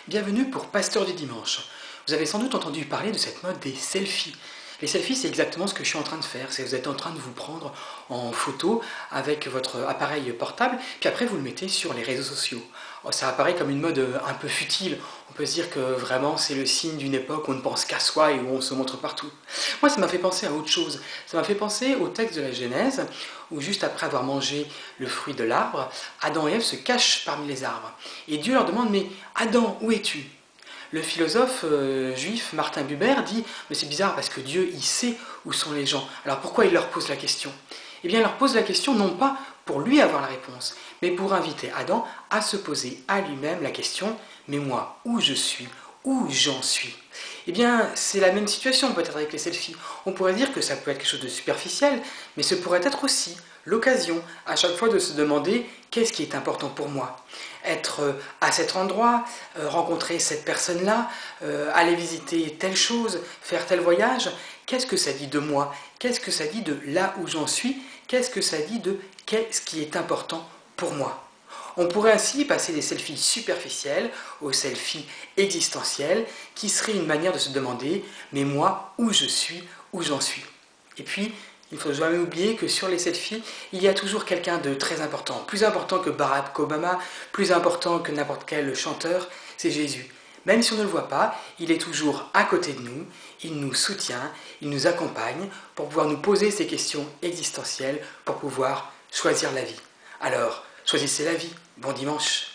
Bienvenue pour Pasteur du Dimanche. Vous avez sans doute entendu parler de cette mode des selfies. Les selfies, c'est exactement ce que je suis en train de faire. C'est que vous êtes en train de vous prendre en photo avec votre appareil portable, puis après vous le mettez sur les réseaux sociaux. Ça apparaît comme une mode un peu futile. On peut se dire que vraiment c'est le signe d'une époque où on ne pense qu'à soi et où on se montre partout. Moi, ça m'a fait penser à autre chose. Ça m'a fait penser au texte de la Genèse, où juste après avoir mangé le fruit de l'arbre, Adam et Ève se cachent parmi les arbres. Et Dieu leur demande: mais Adam, où es-tu? Le philosophe juif Martin Buber dit: mais c'est bizarre parce que Dieu, il sait où sont les gens. Alors pourquoi il leur pose la question? Eh bien, il leur pose la question non pas pour lui avoir la réponse, mais pour inviter Adam à se poser à lui-même la question: mais moi, où je suis? Où j'en suis? Eh bien, c'est la même situation peut-être avec les selfies. On pourrait dire que ça peut être quelque chose de superficiel, mais ce pourrait être aussi l'occasion à chaque fois de se demander: qu'est-ce qui est important pour moi? Être à cet endroit, rencontrer cette personne-là, aller visiter telle chose, faire tel voyage, qu'est-ce que ça dit de moi? Qu'est-ce que ça dit de là où j'en suis? Qu'est-ce que ça dit de qu'est-ce qui est important pour moi? On pourrait ainsi passer des selfies superficiels aux selfies existentiels, qui serait une manière de se demander: mais moi, où je suis, où j'en suis? Et puis, il ne faut jamais oublier que sur les selfies, il y a toujours quelqu'un de très important, plus important que Barack Obama, plus important que n'importe quel chanteur, c'est Jésus. Même si on ne le voit pas, il est toujours à côté de nous, il nous soutient, il nous accompagne pour pouvoir nous poser ces questions existentielles, pour pouvoir choisir la vie. Alors, choisissez la vie. Bon dimanche.